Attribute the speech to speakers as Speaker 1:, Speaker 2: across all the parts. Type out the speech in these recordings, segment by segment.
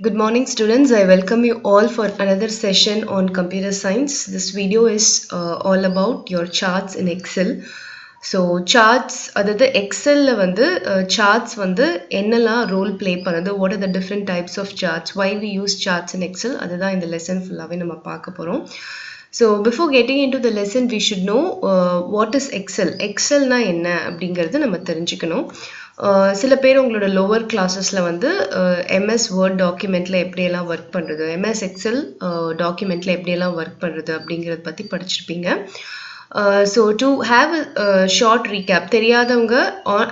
Speaker 1: Good morning students, I welcome you all for another session on computer science. This video is all about your charts in Excel. So charts, அதாவது Excelல வந்து charts வந்து என்னெல்லாம் role play பண்ணுது, what are the different types of charts, why we use charts in Excel, அதுதான் இந்த lesson ஃபுல்லாவே நம்ம பார்க்க போறோம். So before getting into the lesson, we should know what is Excel. Excelனா என்ன அப்படிங்கிறது நம்ம தெரிஞ்சுக்கணும். சில பேர் உங்களோட லோவர் கிளாஸஸ்ல வந்து எம்எஸ் வேர்ட் டாக்குமெண்ட்ல எப்படியெல்லாம் ஒர்க் பண்ணுறது, எம்எஸ் எக்ஸல் டாக்குமெண்ட்ல எப்படியெல்லாம் ஒர்க் பண்ணுறது அப்படிங்கிறத பற்றி படிச்சிருப்பீங்க. So to have short recap, தெரியாதவங்க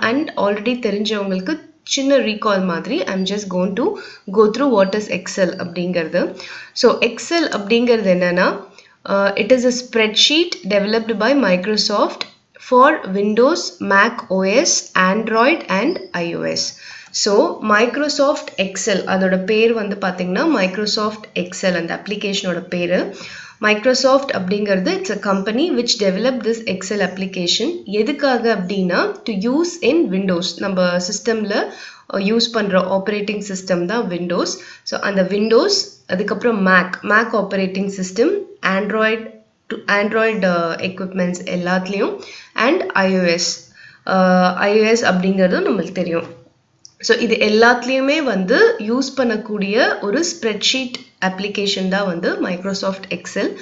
Speaker 1: அண்ட் ஆல்ரெடி தெரிஞ்சவங்களுக்கு சின்ன ரீகால் மாதிரி I'm just gonna go through what is Excel அப்படிங்கிறது. ஸோ எக்ஸல் அப்படிங்கிறது என்னன்னா, it is a spreadsheet developed by Microsoft for Windows, Mac OS, Android and iOS. So Microsoft Excel அதோட பேர் வந்து பாத்தீங்கன்னா Microsoft Excel, அந்த அப்ளிகேஷனோட பேரு. Microsoft அப்படிங்கிறது it's a company which developed this Excel application. எதுக்காக அப்படின்னா to use in Windows, நம்ம சிஸ்டம்ல யூஸ் பண்ற ஆப்ரேட்டிங் சிஸ்டம் தான் விண்டோஸ். ஸோ அந்த விண்டோஸ், அதுக்கப்புறம் Mac operating system, Android equipments எல்லாத்துலேயும் அண்ட் iOS அப்படிங்கிறதும் நம்மளுக்கு தெரியும். ஸோ இது எல்லாத்துலேயுமே வந்து யூஸ் பண்ணக்கூடிய ஒரு ஸ்ப்ரெட்ஷீட் அப்ளிகேஷன் தான் வந்து Microsoft XL.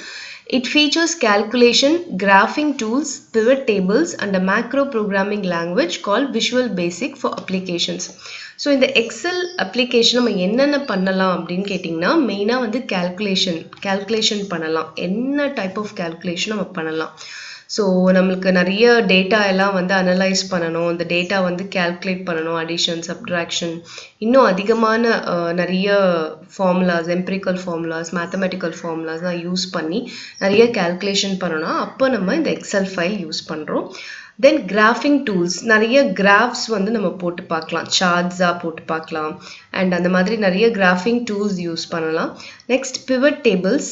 Speaker 1: It features calculation, graphing tools, pivot tables and a macro programming language called Visual Basic for applications. So இந்த எக்ஸல் அப்ளிகேஷன் நம்ம என்னென்ன பண்ணலாம் அப்படின்னு கேட்டிங்கன்னா, மெயினாக வந்து calculation பண்ணலாம். என்ன டைப் ஆஃப் calculation நம்ம பண்ணலாம். ஸோ நம்மளுக்கு நிறைய டேட்டா எல்லாம் வந்து அனலைஸ் பண்ணணும், இந்த டேட்டா வந்து கால்குலேட் பண்ணணும், அடிஷன், சப்ட்ராக்ஷன், இன்னும் அதிகமான நிறைய formulas, empirical formulas, mathematical formulas தான் யூஸ் பண்ணி நிறைய கால்குலேஷன் பண்ணணும். அப்போ நம்ம இந்த எக்ஸல் ஃபைல் யூஸ் பண்ணுறோம். தென் கிராஃபிங் டூல்ஸ், நிறைய கிராஃப்ஸ் வந்து நம்ம போட்டு பார்க்கலாம், சார்ட்ஸாக போட்டு பார்க்கலாம், அண்ட் அந்த மாதிரி நிறைய கிராஃபிங் டூல்ஸ் யூஸ் பண்ணலாம். நெக்ஸ்ட் பிவட் டேபிள்ஸ்,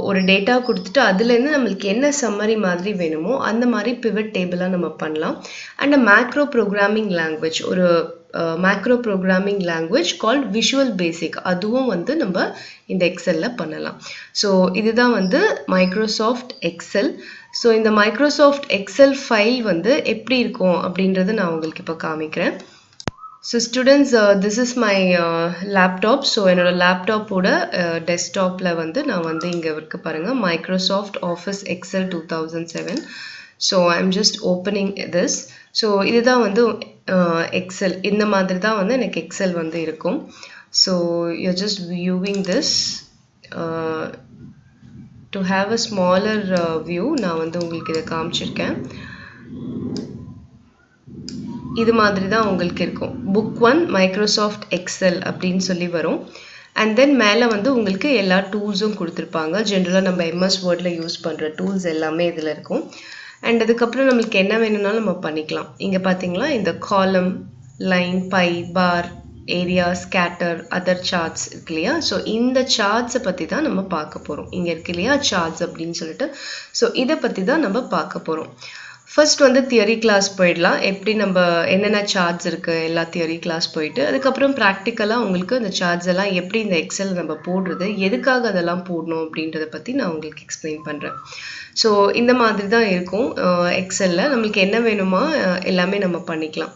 Speaker 1: ஒரு டேட்டா கொடுத்துட்டு அதுலேருந்து நம்மளுக்கு என்ன சம்மரி மாதிரி வேணுமோ அந்த மாதிரி பிவட் டேபிளாக நம்ம பண்ணலாம். அண்ட் மேக்ரோ ப்ரோக்ராமிங் லாங்குவேஜ், ஒரு macro programming language called visual basic, அதுவும் வந்து நம்ம இந்த எக்ஸல்ல பண்ணலாம். ஸோ இதுதான் வந்து மைக்ரோசாஃப்ட் எக்ஸல். ஸோ இந்த மைக்ரோசாஃப்ட் எக்ஸல் ஃபைல் வந்து எப்படி இருக்கும் அப்படின்றத நான் உங்களுக்கு இப்போ காமிக்கிறேன். So students, this is my laptop. So என்னோட லேப்டாப்போட டெஸ்க்டாப்பில் வந்து நான் வந்து இங்கே இருக்கு பாருங்கள், Microsoft Office Excel 2007. So I'm just opening this. So இதுதான் வந்து எக்ஸல், இந்த மாதிரி தான் வந்து எனக்கு எக்ஸல் வந்து இருக்கும். So you just viewing this. To have a smaller view நான் வந்து உங்களுக்கு இதை காமிச்சிருக்கேன். இது மாதிரி தான் உங்களுக்கு இருக்கும். புக் 1 மைக்ரோசாஃப்ட் எக்ஸல் அப்படின்னு சொல்லி வரும். அண்ட் தென் மேலே வந்து உங்களுக்கு எல்லா டூல்ஸும் கொடுத்துருப்பாங்க. ஜென்ரலாக நம்ம எம்எஸ் வேர்டில் யூஸ் பண்ணுற டூல்ஸ் எல்லாமே இதில் இருக்கும். அண்ட் அதுக்கப்புறம் நம்மளுக்கு என்ன வேணும்னாலும் நம்ம பண்ணிக்கலாம். இங்கே பார்த்தீங்களா, இந்த column, line, pie, bar, area, scatter, other charts இருக்கு இல்லையா. ஸோ இந்த சார்ட்ஸை பற்றி தான் நம்ம பார்க்க போகிறோம். இங்கே இருக்கு இல்லையா சார்ட்ஸ் அப்படின்னு சொல்லிட்டு. ஸோ இதை பற்றி தான் நம்ம பார்க்க போகிறோம். ஃபர்ஸ்ட் வந்து தியரி கிளாஸ் போயிடலாம். எப்படி நம்ம என்னென்ன சார்ட்ஸ் இருக்குது எல்லா தியரி கிளாஸ் போயிட்டு, அதுக்கப்புறம் ப்ராக்டிக்கலாக உங்களுக்கு அந்த சார்ட்ஸ் எல்லாம் எப்படி இந்த எக்ஸல் நம்ம போடுறது, எதுக்காக அதெல்லாம் போடணும் அப்படின்றத பற்றி நான் உங்களுக்கு எக்ஸ்பிளைன் பண்ணுறேன். ஸோ இந்த மாதிரி தான் இருக்கும் எக்ஸலில். நம்மளுக்கு என்ன வேணுமா எல்லாமே நம்ம பண்ணிக்கலாம்.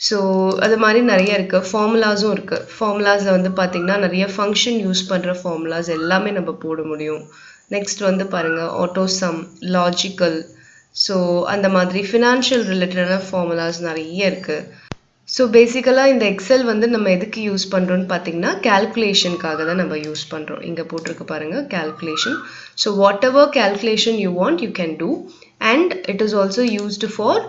Speaker 1: ஸோ அது மாதிரி நிறைய இருக்குது. ஃபார்முலாஸும் இருக்குது. ஃபார்முலாஸில் வந்து பார்த்திங்கன்னா நிறைய ஃபங்க்ஷன் யூஸ் பண்ணுற ஃபார்முலாஸ் எல்லாமே நம்ம போட முடியும். நெக்ஸ்ட் வந்து பாருங்கள், ஆட்டோசம், லாஜிக்கல், ஸோ அந்த மாதிரி ஃபினான்ஷியல் ரிலேட்டடான ஃபார்முலாஸ் நிறைய இருக்குது. ஸோ பேசிக்கலாக இந்த எக்ஸல் வந்து நம்ம எதுக்கு யூஸ் பண்ணுறோன்னு பார்த்தீங்கன்னா, கால்குலேஷனுக்காக தான் நம்ம யூஸ் பண்ணுறோம். இங்கே போட்டிருக்கு பாருங்கள், calculation. So what ever calculation you want you can do. And it is also used for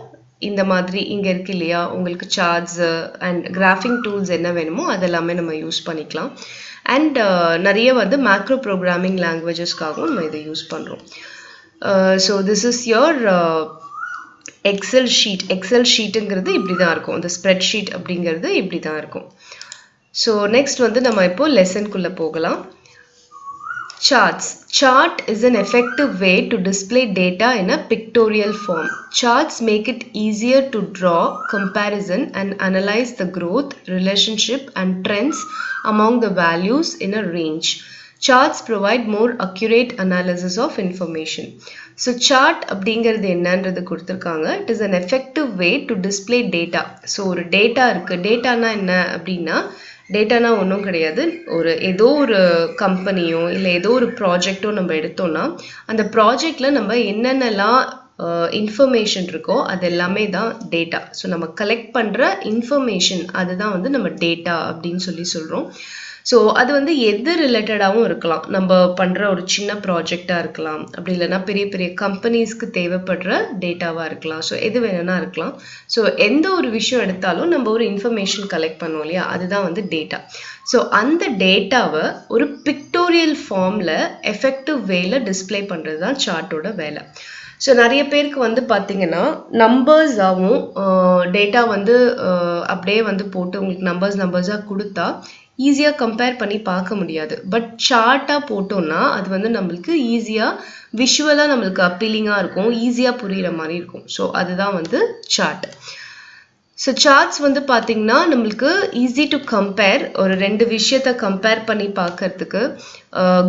Speaker 1: இந்த மாதிரி இங்கே இருக்கு இல்லையா, உங்களுக்கு சார்ட்ஸு அண்ட் கிராஃபிங் டூல்ஸ் என்ன வேணுமோ அதெல்லாமே நம்ம யூஸ் பண்ணிக்கலாம். அண்ட் நிறைய வந்து மேக்ரோ ப்ரோக்ராமிங் லாங்குவேஜஸ்க்காகவும் நம்ம இதை யூஸ் பண்ணுறோம். So this is your Excel sheet. Excel ஷீட்டுங்கிறது இப்படி தான் இருக்கும். இந்த ஸ்ப்ரெட் ஷீட் அப்படிங்கிறது இப்படி தான் இருக்கும். ஸோ நெக்ஸ்ட் வந்து நம்ம இப்போ லெசனுக்குள்ளே போகலாம். Charts. Chart is an effective way to display data in a pictorial form. Charts make it easier to draw, comparison, and analyze the growth, relationship, and trends among the values in a range. Charts provide more accurate analysis of information. So chart அப்படிங்கிறது என்னன்றது கொடுத்திருக்காங்க. It is an effective way to display data. So ஒரு data இருக்கு. dataனா என்ன அப்படின்னா டேட்டானா ஒன்றும் கிடையாது. ஏதோ ஒரு கம்பெனியோ இல்லை ஏதோ ஒரு ப்ராஜெக்டோ நம்ம எடுத்தோம்னா அந்த ப்ராஜெக்டில் நம்ம என்னென்னலாம் இன்ஃபர்மேஷன் இருக்கோ அது எல்லாமே தான் டேட்டா. ஸோ நம்ம கலெக்ட் பண்ணுற இன்ஃபர்மேஷன் அதுதான் வந்து நம்ம டேட்டா அப்படின்னு சொல்கிறோம். ஸோ அது வந்து எது ரிலேட்டடாகவும் இருக்கலாம். நம்ம பண்ணுற ஒரு சின்ன ப்ராஜெக்டாக இருக்கலாம், அப்படி இல்லைன்னா பெரிய பெரிய கம்பெனிஸ்க்கு தேவைப்படுற டேட்டாவாக இருக்கலாம். ஸோ எது வேணும்னா இருக்கலாம். ஸோ எந்த ஒரு விஷயம் எடுத்தாலும் நம்ம ஒரு இன்ஃபர்மேஷன் கலெக்ட் பண்ணுவோம் இல்லையா, அதுதான் வந்து டேட்டா. ஸோ அந்த டேட்டாவை ஒரு பிக்டோரியல் ஃபார்மில் எஃபெக்டிவ் வேல டிஸ்பிளே பண்ணுறது தான் சார்ட்டோட வேலை. ஸோ நிறைய பேருக்கு வந்து பார்த்தீங்கன்னா நம்பர்ஸாகவும் டேட்டா வந்து அப்படியே வந்து போட்டு உங்களுக்கு நம்பர்ஸாக கொடுத்தா ஈஸியாக கம்பேர் பண்ணி பார்க்க முடியாது. பட் சார்ட்டாக போட்டோம்னா அது வந்து நம்மளுக்கு ஈஸியாக விஷுவலாக நம்மளுக்கு அப்பீலிங்காக இருக்கும், ஈஸியாக புரிகிற மாதிரி இருக்கும். ஸோ அதுதான் வந்து சார்ட். ஸோ சார்ட்ஸ் வந்து பார்த்தீங்கன்னா நம்மளுக்கு ஈஸி டு கம்பேர், ஒரு ரெண்டு விஷயத்தை கம்பேர் பண்ணி பார்க்கறதுக்கு,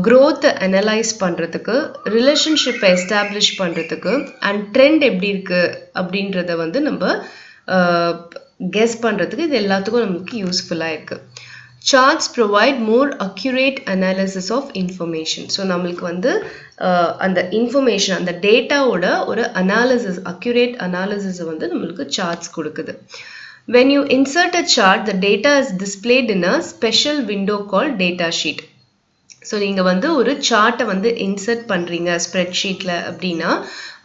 Speaker 1: க்ரோத்தை அனலைஸ் பண்ணுறதுக்கு, ரிலேஷன்ஷிப்பை எஸ்டாப்ளிஷ் பண்ணுறதுக்கு, அண்ட் ட்ரெண்ட் எப்படி இருக்குது அப்படின்றத வந்து நம்ம கெஸ் பண்ணுறதுக்கு இது எல்லாத்துக்கும் நம்மளுக்கு யூஸ்ஃபுல்லாக இருக்குது. Charts provide more accurate analysis of information. So நம்மளுக்கு வந்து அந்த இன்ஃபர்மேஷன் அந்த டேட்டாவோட ஒரு அனாலிசிஸ், அக்யூரேட் அனாலிசிஸ் வந்து நம்மளுக்கு சார்ட்ஸ் கொடுக்குது. When you insert a chart, the data is displayed in a special window called data sheet. So நீங்கள் வந்து ஒரு சார்ட்டை வந்து இன்சர்ட் பண்ணுறீங்க ஸ்ப்ரெட்ஷீட்டில் அப்படின்னா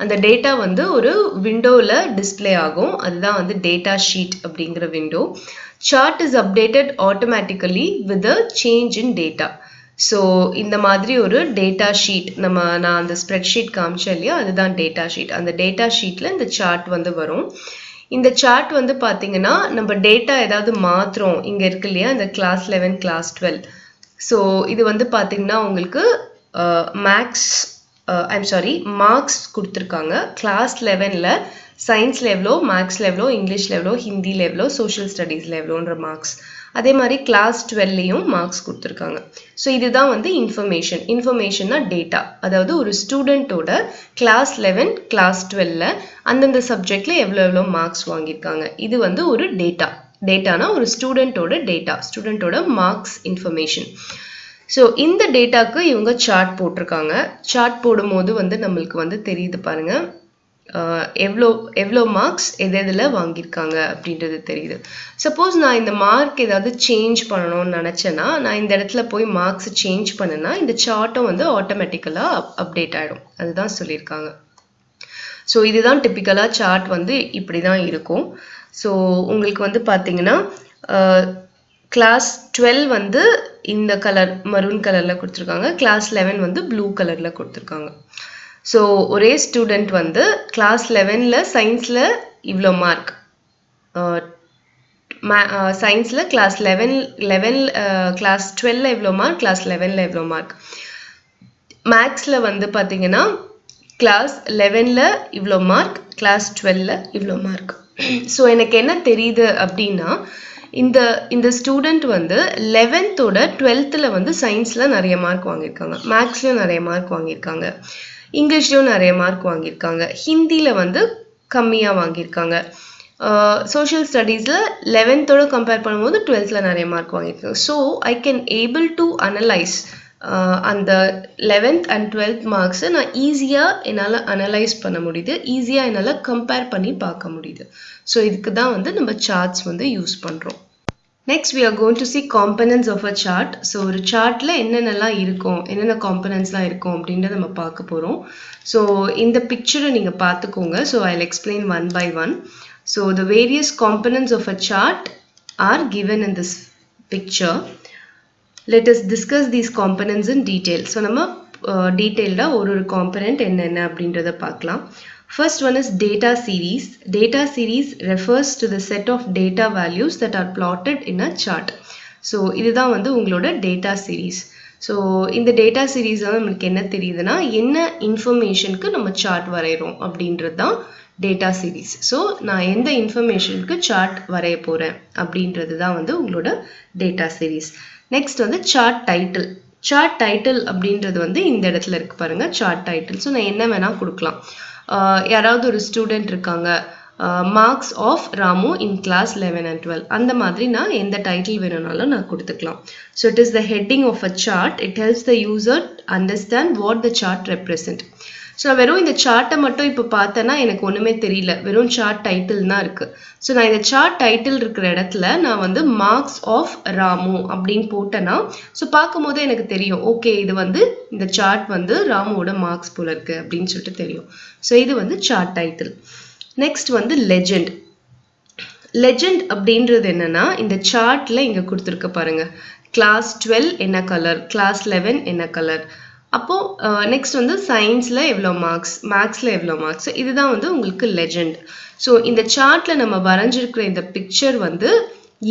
Speaker 1: அந்த டேட்டா வந்து ஒரு விண்டோவில் டிஸ்பிளே ஆகும். அதுதான் வந்து டேட்டா ஷீட் அப்படிங்கிற window. Chart is updated automatically with a change in data. So இந்த மாதிரி ஒரு டேட்டா ஷீட் நான் அந்த ஸ்ப்ரெட்ஷீட் காமிச்சேன் இல்லையா, அதுதான் டேட்டா ஷீட். அந்த டேட்டா ஷீட்டில் இந்த சார்ட் வந்து வரும். இந்த சார்ட் வந்து பார்த்தீங்கன்னா நம்ம டேட்டா ஏதாவது மாத்திரம் இங்கே இருக்கு இல்லையா, இந்த கிளாஸ் 11 கிளாஸ் 12. ஸோ இது வந்து பார்த்தீங்கன்னா உங்களுக்கு மார்க்ஸ் கொடுத்துருக்காங்க. கிளாஸ் 11ல் சயின்ஸில் எவ்வளோ, மேக்ஸில் எவ்வளோ, இங்கிலீஷில் எவ்வளோ, ஹிந்தியில் எவ்வளோ, சோஷியல் ஸ்டடீஸில் எவ்வளோன்ற மார்க்ஸ். அதே மாதிரி கிளாஸ் 12லையும் மார்க்ஸ் கொடுத்துருக்காங்க. ஸோ இதுதான் வந்து இன்ஃபர்மேஷன்னா டேட்டா. அதாவது ஒரு ஸ்டூடெண்ட்டோட கிளாஸ் 11 கிளாஸ் 12ல் அந்தந்த சப்ஜெக்டில் எவ்வளோ மார்க்ஸ் வாங்கியிருக்காங்க, இது வந்து ஒரு டேட்டானா ஒரு ஸ்டூடெண்ட்டோட மார்க்ஸ் இன்ஃபர்மேஷன். ஸோ இந்த டேட்டாக்கு இவங்க சார்ட் போட்டிருக்காங்க. சார்ட் போடும்போது வந்து நம்மளுக்கு வந்து தெரியுது பாருங்கள், எவ்வளோ மார்க்ஸ் எதில் வாங்கியிருக்காங்க அப்படின்றது தெரியுது. சப்போஸ் நான் இந்த மார்க் ஏதாவது சேஞ்ச் பண்ணணும்னு நினச்சேன்னா நான் இந்த இடத்துல போய் மார்க்ஸ் சேஞ்ச் பண்ணேன்னா இந்த சார்ட்டும் வந்து ஆட்டோமேட்டிக்கலாக அப்டேட் ஆகிடும். அதுதான் சொல்லியிருக்காங்க. ஸோ இதுதான் டிப்பிக்கலாக சார்ட் வந்து இப்படி தான் இருக்கும். ஸோ உங்களுக்கு வந்து பார்த்தீங்கன்னா கிளாஸ் 12 வந்து இந்த கலர் மரூன் கலரில் கொடுத்துருக்காங்க, கிளாஸ் 11 வந்து ப்ளூ கலரில் கொடுத்துருக்காங்க. ஸோ ஒரே ஸ்டூடெண்ட் வந்து கிளாஸ் 11ல் சயின்ஸில் இவ்வளோ மார்க், சயின்ஸில் கிளாஸ் 11 கிளாஸ் 12ல் இவ்வளோ மார்க், கிளாஸ் 11ல் இவ்வளோ மார்க். மேக்ஸில் வந்து பார்த்தீங்கன்னா கிளாஸ் 11ல் இவ்வளோ மார்க், கிளாஸ் 12ல் இவ்வளோ மார்க். ஸோ எனக்கு என்ன தெரியுது அப்படின்னா இந்த ஸ்டூடெண்ட் வந்து 11th 12th வந்து சயின்ஸில் நிறைய மார்க் வாங்கியிருக்காங்க, மேக்ஸ்லையும் நிறைய மார்க் வாங்கியிருக்காங்க, இங்கிலீஷ்லையும் நிறைய மார்க் வாங்கியிருக்காங்க, ஹிந்தியில் வந்து கம்மியாக வாங்கியிருக்காங்க, சோஷியல் ஸ்டடீஸில் 11th கம்பேர் பண்ணும்போது 12th நிறைய மார்க் வாங்கியிருக்காங்க. So I can able to analyse அந்த 11th and 12th மார்க்ஸை நான் ஈஸியாக என்னால் அனலைஸ் பண்ண முடியுது, ஈஸியாக என்னால் கம்பேர் பண்ணி பார்க்க முடியுது. ஸோ இதுக்கு தான் வந்து நம்ம சார்ட்ஸ் வந்து யூஸ் பண்ணுறோம். Next we are going to see components of a chart. So ஒரு சார்ட்டில் என்னென்னலாம் இருக்கும், என்னென்ன காம்பனன்ட்ஸ்லாம் இருக்கும் அப்படின்றத நம்ம பார்க்க போகிறோம். ஸோ இந்த பிக்சரை நீங்கள் பார்த்துக்கோங்க. So I'll explain one by one. So the various components of a chart are given in this picture. Let us discuss these components in detail. So நம்ம டீட்டெயில்டாக ஒரு காம்பனண்ட் என்னென்ன அப்படின்றத பார்க்கலாம். First one is data series. Data series refers to the set of data values that are plotted in a chart. So இதுதான் வந்து உங்களோட data series. So இந்த டேட்டா சீரீஸ் வந்து நம்மளுக்கு என்ன தெரியுதுன்னா என்ன இன்ஃபர்மேஷனுக்கு நம்ம சார்ட் வரைகிறோம் அப்படின்றது தான் டேட்டா சீரீஸ். ஸோ நான் எந்த இன்ஃபர்மேஷனுக்கு சார்ட் வரைய போகிறேன் அப்படின்றது தான் வந்து உங்களோட டேட்டா சீரீஸ். நெக்ஸ்ட் வந்து சார்ட் டைட்டில். சார்ட் டைட்டில் அப்படின்றது வந்து இந்த இடத்துல இருக்கு பாருங்க, சார்ட் டைட்டில். ஸோ நான் என்ன வேணால் கொடுக்கலாம். யாராவது ஒரு ஸ்டூடெண்ட் இருக்காங்க, marks of Ramu in class 11 and 12, அந்த மாதிரி நான் எந்த டைட்டில் வேணும்னாலும் நான் கொடுத்துக்கலாம். So it is the heading of a chart. It helps the user understand what the chart represent. So நான் வெறும் இந்த சார்ட்டை மட்டும் இப்போ பார்த்தேன்னா எனக்கு ஒன்றுமே தெரியல, வெறும் சார்ட் டைட்டில் தான் இருக்குது. ஸோ நான் இந்த சார்ட் டைட்டில் இருக்கிற இடத்துல நான் வந்து மார்க்ஸ் ஆஃப் ராமு அப்படின்னு போட்டேன்னா ஸோ பார்க்கும் போது எனக்கு தெரியும், ஓகே இது வந்து இந்த சார்ட் வந்து ராமுவோட மார்க்ஸ் போல இருக்குது அப்படின்னு சொல்லிட்டு தெரியும். ஸோ இது வந்து சார்ட் டைட்டில். நெக்ஸ்ட் வந்து லெஜெண்ட். லெஜெண்ட் அப்படின்றது என்னன்னா இந்த சார்ட்ல இங்க கொடுத்துருக்க பாருங்க, கிளாஸ் 12 என்ன கலர், கிளாஸ் 11 என்ன கலர். அப்போ நெக்ஸ்ட் வந்து சயின்ஸ்ல எவ்வளோ மார்க்ஸ், மேக்ஸ்ல எவ்வளோ மார்க்ஸ். இதுதான் வந்து உங்களுக்கு லெஜெண்ட். ஸோ இந்த சார்ட்ல நம்ம வரைஞ்சிருக்கிற இந்த பிக்சர் வந்து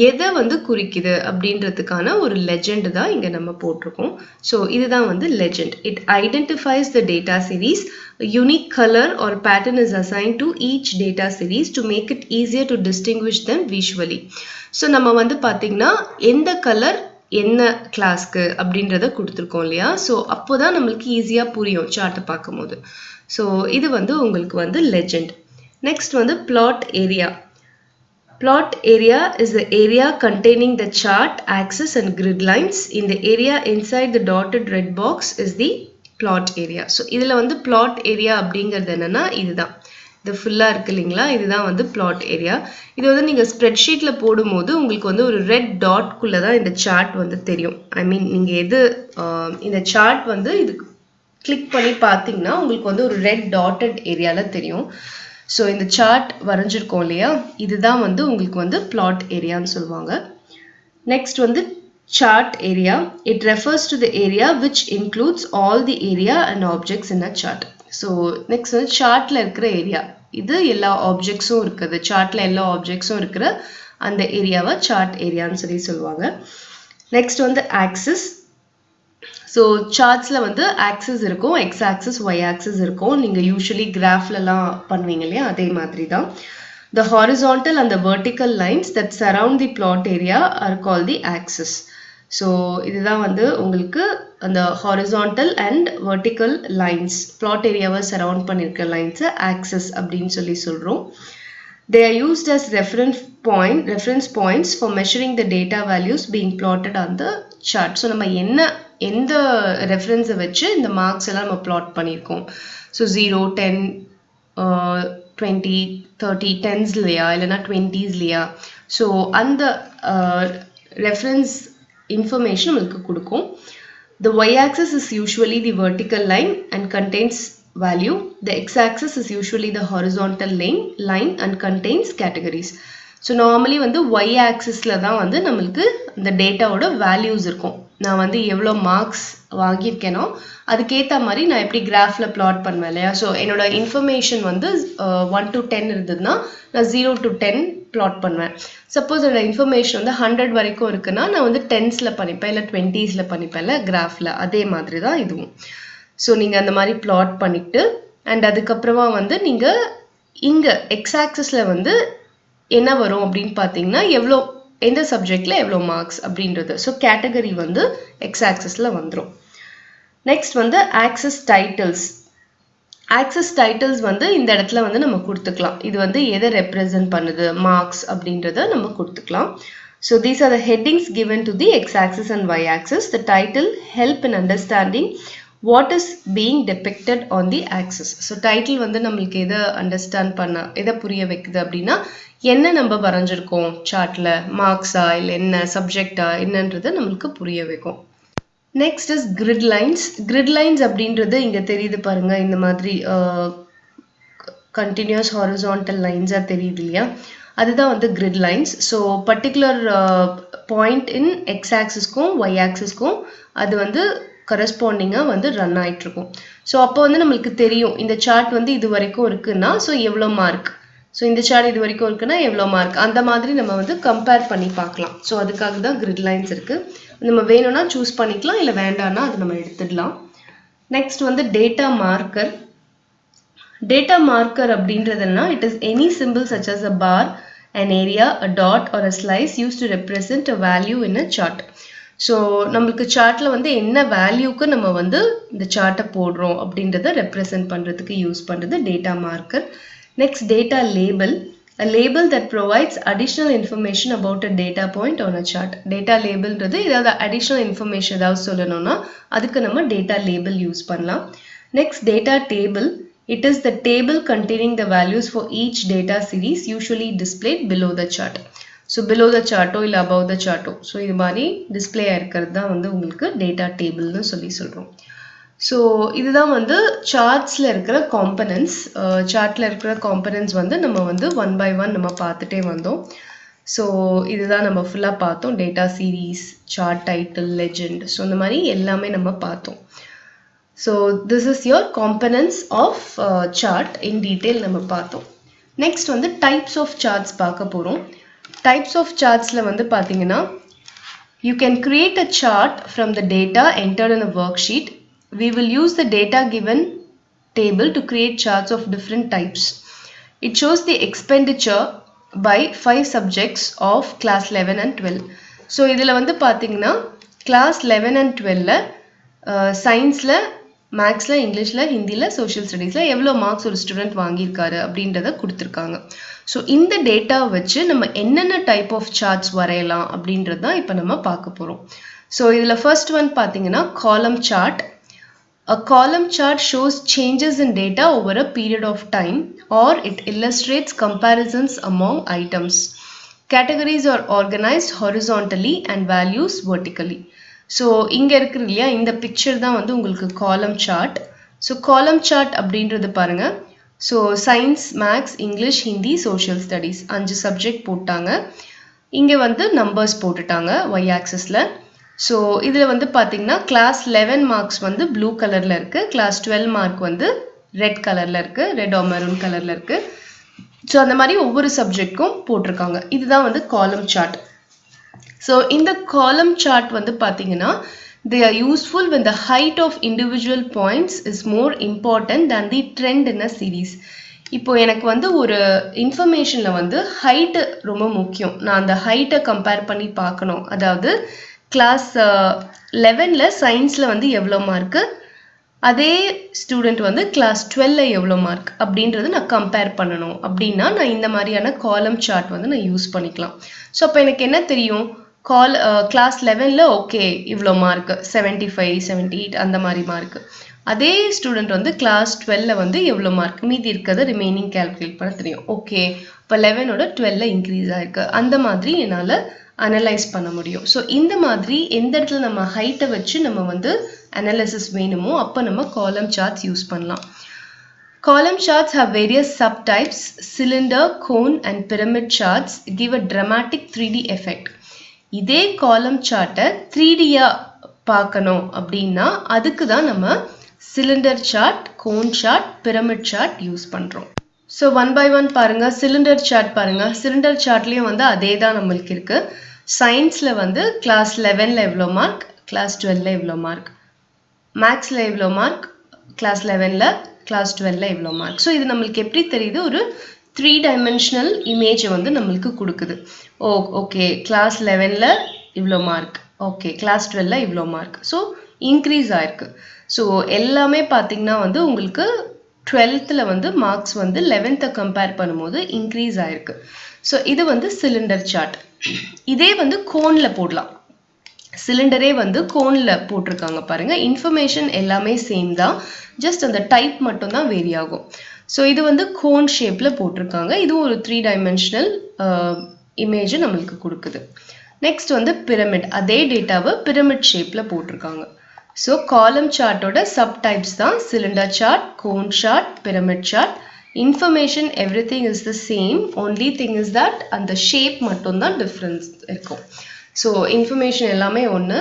Speaker 1: எதை வந்து குறிக்குது அப்படின்றதுக்கான ஒரு லெஜெண்ட் தான் இங்க நம்ம போட்டிருக்கோம். ஸோ இதுதான் வந்து legend. It identifies the data series. A unique color or pattern is assigned to each data series to make it easier to distinguish them visually. So நம்ம வந்து பார்த்தீங்கன்னா எந்த கலர் என்ன கிளாஸ்க்கு அப்படின்றத கொடுத்துருக்கோம் இல்லையா. ஸோ அப்போ தான் நம்மளுக்கு ஈஸியாக புரியும் சார்ட்டை பார்க்கும் போது. ஸோ இது வந்து உங்களுக்கு வந்து லெஜெண்ட். நெக்ஸ்ட் வந்து plot area. Plot area is the area containing the chart, axis and grid lines. In the area inside the dotted red box is the plot area. So இதில் வந்து plot area அப்படிங்கிறது என்னன்னா இதுதான், இது ஃபுல்லாக இருக்கு இல்லைங்களா, இதுதான் வந்து plot area. இது வந்து நீங்கள் ஸ்ப்ரெட்ஷீட்டில் போடும்போது உங்களுக்கு வந்து ஒரு ரெட் டாட்குள்ளே தான் இந்த சார்ட் வந்து தெரியும். ஐ மீன் நீங்கள் எது இந்த சார்ட் வந்து இது கிளிக் பண்ணி பார்த்தீங்கன்னா உங்களுக்கு வந்து ஒரு ரெட் டாட்டட் ஏரியாவில் தெரியும். ஸோ இந்த சார்ட் வரைஞ்சிருக்கோம் இல்லையா, இதுதான் வந்து உங்களுக்கு வந்து பிளாட் ஏரியான்னு சொல்லுவாங்க. நெக்ஸ்ட் வந்து chart area. It refers to the area which includes all the area and objects in a chart. So next வந்து சார்ட்ல இருக்கிற ஏரியா, இது எல்லா ஆப்ஜெக்ட்ஸும் இருக்குது, சார்ட்ல எல்லா ஆப்ஜெக்ட்ஸும் இருக்கிற அந்த ஏரியாவை சார்ட் ஏரியான்னு சொல்லுவாங்க. நெக்ஸ்ட் வந்து ஆக்சிஸ். ஸோ சார்ட்ஸில் வந்து ஆக்சிஸ் இருக்கும், எக்ஸ் ஆக்சிஸ் ஒய் ஆக்சிஸ் இருக்கும். நீங்கள் யூஸ்வலி கிராஃப்லலாம் பண்ணுவீங்க இல்லையா, அதே மாதிரி தான். The horizontal and the vertical lines that surround the plot area are called the axis. So இதுதான் வந்து உங்களுக்கு அந்த horizontal and vertical lines, plot ஏரியாவை சரவுண்ட் பண்ணியிருக்க லைன்ஸை ஆக்சிஸ் அப்படின்னு சொல்கிறோம். They are used as reference points for measuring the data values being plotted on the chart. So நம்ம எந்த ரெஃபரன்ஸை வச்சு இந்த மார்க்ஸ் எல்லாம் நம்ம பிளாட் பண்ணியிருக்கோம். ஸோ 0, 10, 20, 30, 10ஸ்லையா இல்லைனா 20ஸ்லையா. ஸோ அந்த ரெஃபரன்ஸ் இன்ஃபர்மேஷன் நம்மளுக்கு கொடுக்கும். The y-axis is usually the vertical line and contains value. The x-axis is usually the horizontal line and contains categories. So normally வந்து y-axisல தான் வந்து நம்மளுக்கு இந்த டேட்டாவோட வேல்யூஸ் இருக்கும். நான் வந்து எவ்வளோ மார்க்ஸ் வாங்கியிருக்கேனோ அதுக்கேற்ற மாதிரி நான் எப்படி கிராஃபில் பிளாட் பண்ணுவேன் இல்லையா. ஸோ என்னோட இன்ஃபர்மேஷன் வந்து 1 to 10 இருந்ததுன்னா நான் 0 to 10 பிளாட் பண்ணுவேன். சப்போஸ் என்னோட இன்ஃபர்மேஷன் வந்து 100 வரைக்கும் இருக்குன்னா நான் வந்து 10ஸ்ல பண்ணிப்பேன் இல்லை 20ஸ்ல பண்ணிப்பேன் இல்லை கிராஃபில். அதே மாதிரி தான் இதுவும். ஸோ நீங்கள் அந்த மாதிரி பிளாட் பண்ணிட்டு அண்ட் அதுக்கப்புறமா வந்து நீங்கள் இங்கே எக்ஸ் ஆக்சிஸில் வந்து என்ன வரும் அப்படின்னு பார்த்தீங்கன்னா எவ்வளோ எந்த சப்ஜெக்டில் எவ்வளோ மார்க்ஸ் அப்படின்றது. ஸோ கேட்டகரி வந்து எக்ஸ் ஆக்சிஸில் வந்துடும். நெக்ஸ்ட் வந்து ஆக்சிஸ் டைட்டில்ஸ். ஆக்சிஸ் டைட்டில்ஸ் வந்து இந்த இடத்துல வந்து நம்ம கொடுத்துக்கலாம். இது வந்து எதை ரெப்ரசன்ட் பண்ணுது, மார்க்ஸ் அப்படின்றத நம்ம கொடுத்துக்கலாம். So these are the headings given to the X axis and Y axis. The title help in understanding what is being depicted on the axis. So title வந்து நம்மளுக்கு எதை அண்டர்ஸ்டாண்ட் எதை புரிய வைக்குது அப்படின்னா என்ன நம்ம வரைஞ்சிருக்கோம் சார்ட்ல, மார்க்ஸா இல்லை என்ன சப்ஜெக்டா என்னன்றதை நம்மளுக்கு புரிய வைக்கும். Next is grid lines. Grid lines அப்படின்றது இங்கே தெரியுது பாருங்க, இந்த மாதிரி கண்டினியூஸ் ஹாரிசான்டல் லைன்ஸாக தெரியுது இல்லையா, அதுதான் வந்து grid lines. So particular point in X ஆக்சிஸ்க்கும் ஒய் ஆக்சிஸ்க்கும் அது வந்து கரஸ்பாண்டிங்காக வந்து ரன் ஆகிட்டு இருக்கும். ஸோ அப்போ வந்து நம்மளுக்கு தெரியும் இந்த சார்ட் வந்து இது வரைக்கும் இருக்குன்னா ஸோ எவ்வளோ மார்க், ஸோ இந்த சார்ட் இது வரைக்கும் இருக்குன்னா எவ்வளோ மார்க், அந்த மாதிரி நம்ம வந்து கம்பேர் பண்ணி பார்க்கலாம். ஸோ அதுக்காக தான் கிரிட் லைன்ஸ் இருக்குது. நம்ம வேணும்னா சூஸ் பண்ணிக்கலாம், இல்லை வேண்டாம்னா அது நம்ம எடுத்துடலாம். நெக்ஸ்ட் வந்து data marker. Data marker அப்படின்றதுனா it is any symbol such as a bar, an area, a dot or a slice used to represent a value in a chart. So நம்மளுக்கு சார்ட்ல வந்து என்ன வேல்யூக்கு நம்ம வந்து இந்த சார்ட்டை போடுறோம் அப்படின்றத ரெப்ரசன்ட் பண்ணுறதுக்கு யூஸ் பண்ணுறது data marker. Next data label. A label that provides additional information about a data point on a chart. Data labelன்றது ஏதாவது additional information ஏதாவது சொல்லணும்னா அதுக்கு நம்ம data label யூஸ் பண்ணலாம். Next data table. It is the table containing the values for each data series usually displayed below the chart. So below the chart இல்ல above the chart. So இது மாதிரி display ஆயிருக்கிறது தான் வந்து உங்களுக்கு data table னு சொல்றோம். So இதுதான் வந்து chartsல இருக்கிற components. chartல இருக்கிற components வந்து நம்ம வந்து one by one நம்ம பார்த்துட்டே வந்தோம். So இதுதான் நம்ம ஃபுல்லா பார்த்தோம். data series, chart title, legend. So இந்த மாதிரி எல்லாமே நம்ம பார்த்தோம். So this is your components of chart in detail நம்ம பார்த்தோம். Next வந்து types of charts பார்க்க போறோம். Types of chartsல வந்து பார்த்தீங்கன்னா you can create a chart from the data entered in a worksheet. We will use the data given table to create charts of different types. It shows the expenditure by 5 subjects of class 11 and 12. So இதில் வந்து பார்த்தீங்கன்னா class 11 and 12ல சயின்ஸில், மேக்ஸில், இங்கிலீஷில், ஹிந்தியில், social ஸ்டடீஸில் எவ்வளோ marks ஒரு student வாங்கியிருக்காரு அப்படின்றத கொடுத்துருக்காங்க. ஸோ இந்த டேட்டா வச்சு நம்ம என்னென்ன டைப் ஆஃப் சார்ட்ஸ் வரையலாம் அப்படின்றது தான் இப்போ நம்ம பார்க்க போகிறோம். ஸோ இதில் ஃபர்ஸ்ட் ஒன் பார்த்தீங்கன்னா காலம் chart. A column chart shows changes in data over a period of time or it illustrates comparisons among items. Categories are organized horizontally and values vertically. So இங்கே இருக்கிறது இல்லையா, இந்த பிக்சர் தான் வந்து உங்களுக்கு காலம் சார்ட். ஸோ காலம் சார்ட் அப்படின்றது பாருங்க. So science, maths, English, Hindi, social studies 5 subject போட்டாங்க. இங்கே வந்து நம்பர்ஸ் போட்டுட்டாங்க ஒய் ஆக்சஸில். ஸோ இதில் வந்து பார்த்தீங்கன்னா கிளாஸ் 11 மார்க்ஸ் வந்து ப்ளூ கலரில் இருக்குது, கிளாஸ் 12 மார்க் வந்து ரெட் கலரில் இருக்குது, ரெட் ஆர் மெரூன் கலரில் இருக்குது. ஸோ அந்த மாதிரி ஒவ்வொரு சப்ஜெக்ட்க்கும் போட்டிருக்காங்க. இதுதான் வந்து காலம் chart. So in the column chart வந்து பார்த்தீங்கன்னா they are useful when the height of individual points is more important than the trend in a series. இப்போ எனக்கு வந்து ஒரு இன்ஃபர்மேஷன்ல வந்து ஹைட் ரொம்ப முக்கியம். நான் அந்த ஹைட்டை கம்பேர் பண்ணி பார்க்கணும். அதாவது கிளாஸ் 11ல சயின்ஸில் வந்து எவ்வளோ மார்க்கு, அதே ஸ்டூடெண்ட் வந்து கிளாஸ் 12ல எவ்வளோ மார்க் அப்படின்றது நான் கம்பேர் பண்ணணும் அப்படின்னா நான் இந்த மாதிரியான காலம் சார்ட் வந்து நான் யூஸ் பண்ணிக்கலாம். ஸோ அப்போ எனக்கு என்ன தெரியும், கிளாஸ் 11ல ஓகே இவ்வளோ மார்க் 75, 78 அந்த மாதிரி மார்க், அதே ஸ்டூடெண்ட் வந்து கிளாஸ் 12ல வந்து எவ்வளோ மார்க், மீதி இருக்கிறத ரிமைனிங் கேல்குலேட் பண்ண தெரியும். ஓகே இப்போ 11ஓட 12ல இன்க்ரீஸ் ஆயிருக்கு, அந்த மாதிரி என்னால் அனலைஸ் பண்ண முடியும். ஸோ இந்த மாதிரி எந்த இடத்துல நம்ம ஹைட்டை வச்சு நம்ம வந்து அனாலிசிஸ் வேணுமோ அப்போ நம்ம காலம் சார்ட்ஸ் யூஸ் பண்ணலாம். Column charts have various subtypes. Cylinder, cone and pyramid charts give a dramatic 3D effect. இதே காலம் சார்ட்டை 3Dயா பார்க்கணும் அப்படின்னா அதுக்கு தான் நம்ம cylinder chart, cone chart, pyramid chart use பண்ணுறோம். ஸோ ஒன் பை ஒன் பாருங்க. சிலிண்டர் சார்ட் பாருங்க. சிலிண்டர் சார்ட்லேயும் வந்து அதே தான் நம்மளுக்கு இருக்கு. சயின்ஸில் வந்து கிளாஸ் 11ல எவ்வளோ மார்க், கிளாஸ் 12ல எவ்வளோ மார்க், மேக்ஸில் எவ்வளோ மார்க், கிளாஸ் 11ல, கிளாஸ் 12ல எவ்வளோ மார்க். ஸோ இது நம்மளுக்கு எப்படி தெரியுது, ஒரு 3 டைமென்ஷனல் இமேஜை வந்து நம்மளுக்கு கொடுக்குது. ஓகே கிளாஸ் 11ல இவ்வளோ மார்க், ஓகே கிளாஸ் 12ல இவ்வளோ மார்க். ஸோ இன்க்ரீஸ் ஆயிருக்கு. ஸோ எல்லாமே பார்த்தீங்கன்னா வந்து உங்களுக்கு 12th வந்து மார்க்ஸ் வந்து 11th கம்பேர் பண்ணும்போது இன்க்ரீஸ் ஆயிருக்கு. ஸோ இது வந்து சிலிண்டர் சார்ட். இதே வந்து கோனில் போடலாம். சிலிண்டரே வந்து கோனில் போட்டிருக்காங்க பாருங்க. இன்ஃபர்மேஷன் எல்லாமே சேம் தான், ஜஸ்ட் அந்த டைப் மட்டும் தான் வேரி ஆகும். ஸோ இது வந்து கோன் ஷேப்பில் போட்டிருக்காங்க. இதுவும் ஒரு 3 டைமென்ஷனல் இமேஜை நம்மளுக்கு கொடுக்குது. நெக்ஸ்ட் வந்து பிரமிட். அதே டேட்டாவை பிரமிட் ஷேப்பில் போட்டிருக்காங்க. ஸோ காலம் சார்ட்டோட சப் டைப்ஸ் தான் cylinder chart, cone chart, pyramid chart. Information every thing is the same, only thing is that அந்த ஷேப் மட்டும்தான் டிஃப்ரென்ஸ் இருக்கும். ஸோ இன்ஃபர்மேஷன் எல்லாமே ஒன்று.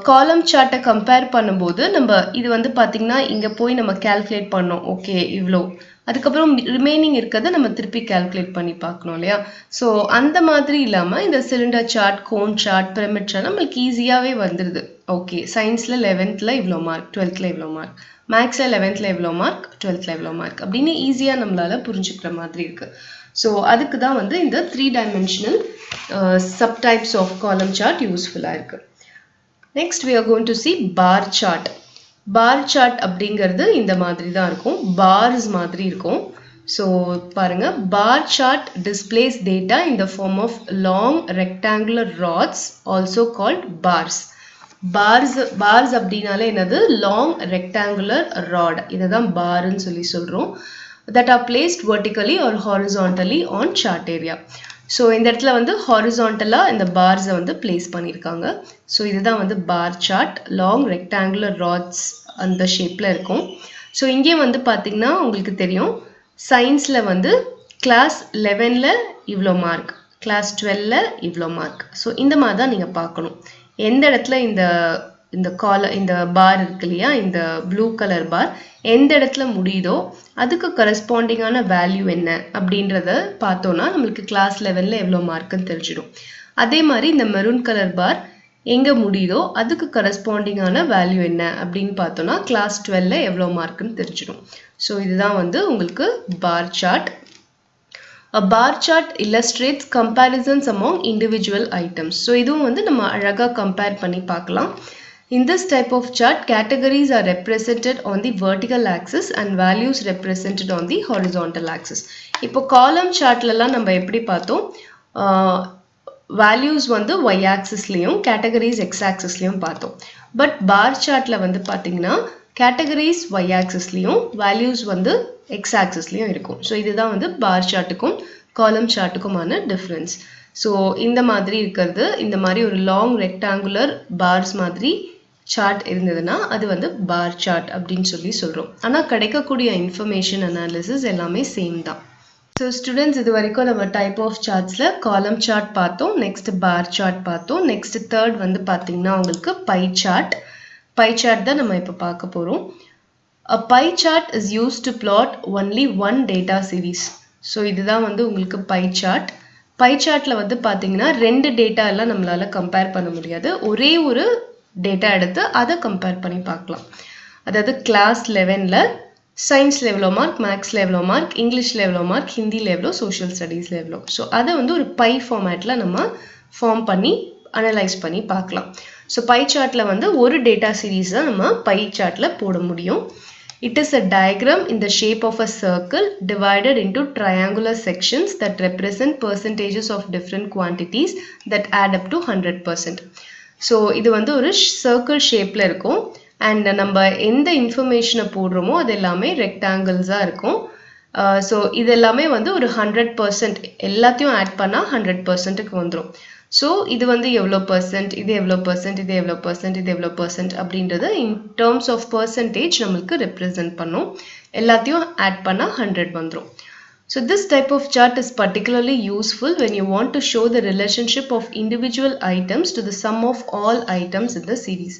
Speaker 1: காலம் சார்ட்டை கம்பேர் பண்ணும்போது நம்ம இது வந்து பார்த்திங்கன்னா இங்கே போய் நம்ம கேல்குலேட் பண்ணோம். ஓகே இவ்வளோ அதுக்கப்புறம் ரிமைனிங் இருக்கிறத நம்ம திருப்பி கால்குலேட் பண்ணி பார்க்கணும் இல்லையா. ஸோ அந்த மாதிரி இல்லாமல் இந்த cylinder chart, cone chart, pyramid chart நம்மளுக்கு ஈஸியாகவே வந்துடுது. ஓகே, சயின்ஸில் 11th இவ்வளோ மார்க், 12th இவ்வளோ மார்க், மேக்ஸில் 11th இவ்வளோ மார்க், 12th இவ்வளோ மார்க் அப்படின்னு ஈஸியாக நம்மளால புரிஞ்சுக்கிற மாதிரி இருக்கு. ஸோ அதுக்கு தான் வந்து இந்த 3-dimensional subtypes of column chart யூஸ்ஃபுல்லாக இருக்கு. Next we are going to see bar chart. Bar chart அப்படிங்கிறது இந்த மாதிரி தான் இருக்கும், bars மாதிரி இருக்கும். So பாருங்க, bar chart displays data in the form of long rectangular rods also called bars. Bars அப்படினாலே என்னது, long rectangular rod, இதுதான் barன்னு சொல்றோம், that are placed vertically or horizontally on chart area. So இந்த இடத்துல வந்து ஹாரிசான்டலாக இந்த பார்ஸை வந்து பிளேஸ் பண்ணியிருக்காங்க. ஸோ இதுதான் வந்து bar chart, long rectangular rods அந்த ஷேப்பில் இருக்கும். ஸோ இங்கே வந்து பார்த்திங்கன்னா உங்களுக்கு தெரியும், சயின்ஸில் வந்து கிளாஸ் 11ல் இவ்வளோ மார்க், கிளாஸ் 12ல் இவ்வளோ மார்க். ஸோ இந்த மாதிரி தான் நீங்கள் பார்க்கணும். எந்த இடத்துல இந்த பார் இருக்கு இல்லையா, இந்த ப்ளூ கலர் பார் எந்த இடத்துல முடியுதோ அதுக்கு கரஸ்பாண்டிங்கான வேல்யூ என்ன அப்படின்றத பார்த்தோன்னா நம்மளுக்கு கிளாஸ் 11ல் எவ்வளோ மார்க்குன்னு தெரிஞ்சிடும். அதே மாதிரி இந்த மெரூன் கலர் பார் எங்கே முடியுதோ அதுக்கு கரஸ்பாண்டிங்கான வேல்யூ என்ன அப்படின்னு பார்த்தோன்னா கிளாஸ் 12ல் எவ்வளோ மார்க்குன்னு தெரிஞ்சிடும். ஸோ இதுதான் வந்து உங்களுக்கு bar chart. A bar chart illustrates comparisons among individual items. So இதுவும் வந்து நம்ம அழகா கம்பேர் பண்ணி பார்க்கலாம். In this type of chart, categories are represented on the vertical axis and values represented on the horizontal axis. இப்போ column chartலலாம் நம்ம எப்படி பார்த்தோம், values வந்து y axisலையும் categories x axisலையும் பார்த்தோம். பட் bar chartல வந்து பார்த்தீங்கன்னா categories y axisலையும் values வந்து x axisலையும் இருக்கும். ஸோ இதுதான் வந்து bar chartக்கும் column chartக்குமான டிஃப்ரென்ஸ். ஸோ இந்த மாதிரி இருக்கிறது, இந்த மாதிரி ஒரு லாங் ரெக்டாங்குலர் பார்ஸ் மாதிரி சார்ட் இருந்ததுன்னா அது வந்து பார் சார்ட் அப்படின்னு சொல்றோம். ஆனால் கிடைக்கக்கூடிய இன்ஃபர்மேஷன் அனாலிசிஸ் எல்லாமே சேம் தான். ஸோ ஸ்டூடெண்ட்ஸ், இது வரைக்கும் நம்ம டைப் ஆஃப் சார்ட்ஸில் காலம் சார்ட் பார்த்தோம், நெக்ஸ்ட் பார் சார்ட் பார்த்தோம், நெக்ஸ்ட் தேர்ட் வந்து பார்த்தீங்கன்னா உங்களுக்கு பை சார்ட். பை சார்ட் தான் நம்ம இப்போ பார்க்க போகிறோம். A pie chart is used to plot only one data series. So இதுதான் வந்து உங்களுக்கு பை சார்ட். பை சார்ட்டில் வந்து பார்த்தீங்கன்னா ரெண்டு டேட்டா எல்லாம் நம்மளால கம்பேர் பண்ண முடியாது, ஒரே ஒரு டேட்டா எடுத்து அதை கம்பேர் பண்ணி பார்க்கலாம். அதாவது கிளாஸ் 11ல் சயின்ஸில் எவ்வளோ மார்க், மேக்ஸில் எவ்வளோ மார்க், இங்கிலீஷில் எவ்வளோ மார்க், ஹிந்தியில் எவ்வளோ, சோஷியல் ஸ்டடீஸில் எவ்வளோ. ஸோ அதை வந்து ஒரு பை ஃபார்மேட்டில் நம்ம ஃபார்ம் பண்ணி அனலைஸ் பண்ணி பார்க்கலாம். ஸோ பை சார்ட்டில் வந்து ஒரு டேட்டா சீரீஸ் தான் நம்ம பை சார்ட்டில் போட முடியும். It is a diagram in the shape of a circle divided into triangular sections that represent percentages of different quantities that add up to 100%. So இது வந்து ஒரு சர்க்கிள் ஷேப்பில் இருக்கும். அண்ட் நம்ம எந்த இன்ஃபர்மேஷனை போடுறோமோ அது எல்லாமே ரெக்டாங்கிள்ஸாக இருக்கும். ஸோ இது எல்லாமே வந்து ஒரு 100%, எல்லாத்தையும் ஆட் பண்ணால் 100%க்கு வந்துடும். ஸோ இது வந்து எவ்வளோ பர்சன்ட், இது எவ்வளோ பர்சன்ட், இது எவ்வளோ பர்சன்ட், இது எவ்வளோ பர்சன்ட் அப்படின்றத இன் டேர்ம்ஸ் ஆஃப் பர்சன்டேஜ் நம்மளுக்கு ரெப்ரசன்ட் பண்ணும். எல்லாத்தையும் ஆட் பண்ணால் 100 வந்துடும். So this type of chart is particularly useful when you want to show the relationship of individual items to the sum of all items in the series.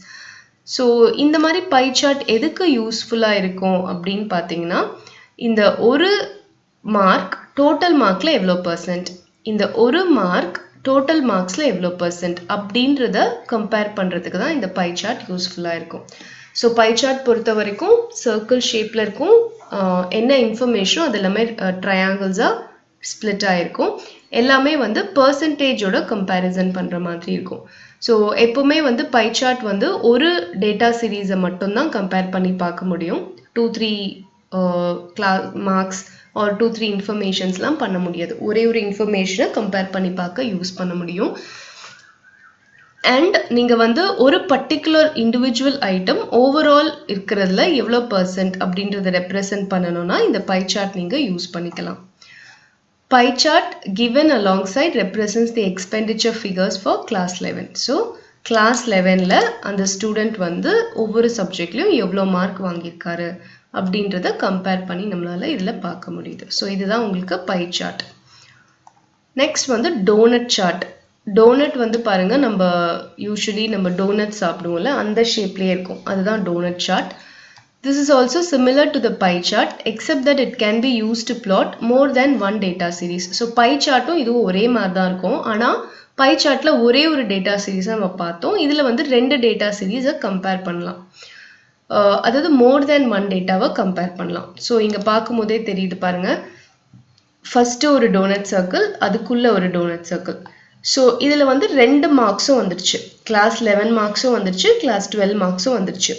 Speaker 1: So இந்த மாதிரி pie chart எதுக்கு யூஸ்ஃபுல்லாக இருக்கும் அப்படின்னு பார்த்தீங்கன்னா, இந்த ஒரு மார்க் டோட்டல் மார்க்கில் எவ்வளோ பர்சன்ட், இந்த ஒரு மார்க் டோட்டல் மார்க்ஸில் எவ்வளோ பர்சன்ட் அப்படின்றத கம்பேர் பண்ணுறதுக்கு தான் இந்த பை சார்ட் யூஸ்ஃபுல்லாக இருக்கும். ஸோ பை சார்ட் பொறுத்த வரைக்கும் சர்க்கிள் ஷேப்பில் இருக்கும், என்ன இன்ஃபர்மேஷனோ அது எல்லாமே ட்ரையாங்கிள்ஸாக ஸ்ப்ளிட் ஆகிருக்கும், எல்லாமே வந்து பர்சன்டேஜோட கம்பேரிசன் பண்ணுற மாதிரி இருக்கும். ஸோ எப்போவுமே வந்து பை சார்ட் வந்து ஒரு டேட்டா சீரீஸை மட்டும்தான் கம்பேர் பண்ணி பார்க்க முடியும். 2-3 மார்க்ஸ் ஆர் 2-3 இன்ஃபர்மேஷன்ஸ்லாம் பண்ண முடியாது. ஒரே ஒரு இன்ஃபர்மேஷனை கம்பேர் பண்ணி பார்க்க யூஸ் பண்ண முடியும். அண்ட் நீங்கள் வந்து ஒரு பர்டிகுலர் இண்டிவிஜுவல் ஐட்டம் ஓவரால் இருக்கிறதுல எவ்வளோ பர்சன்ட் அப்படின்றத ரெப்ரசன்ட் பண்ணணும்னா இந்த பை சார்ட் நீங்கள் யூஸ் பண்ணிக்கலாம். Pie chart given alongside represents the expenditure figures for class 11. So class 11ல் அந்த ஸ்டூடெண்ட் வந்து ஒவ்வொரு சப்ஜெக்ட்லையும் எவ்வளோ மார்க் வாங்கியிருக்காரு அப்படின்றத கம்பேர் பண்ணி நம்மளால் இதில் பார்க்க முடியுது. ஸோ இதுதான் உங்களுக்கு பை சார்ட். நெக்ஸ்ட் வந்து டோனட் சார்ட். டோனட் வந்து பாருங்க, நம்ம யூஸ்வலி நம்ம டோனட் சாப்பிடுவோம்ல அந்த ஷேப்லேயே இருக்கும், அதுதான் donut chart. This is also similar to the pie chart except that it can be used to plot more than one data series. So pie chart இதுவும் ஒரே மாதிரி தான் இருக்கும். ஆனா pie chartல ஒரே ஒரு data series நம்ம பார்த்தோம். இதுல வந்து ரெண்டு data series கம்பேர் பண்ணலாம். அதாவது more than one dataவை கம்பேர் பண்ணலாம். So இங்க பார்க்கும்போதே தெரியுது பாருங்க. ஃபர்ஸ்ட் ஒரு டோனட் சர்க்கிள், அதுக்குள்ள ஒரு டோனட் சர்க்கிள். ஸோ இதில் வந்து ரெண்டு மார்க்ஸும் வந்துடுச்சு. கிளாஸ் 11 மார்க்ஸும் வந்துடுச்சு, கிளாஸ் 12 மார்க்ஸும் வந்துடுச்சு.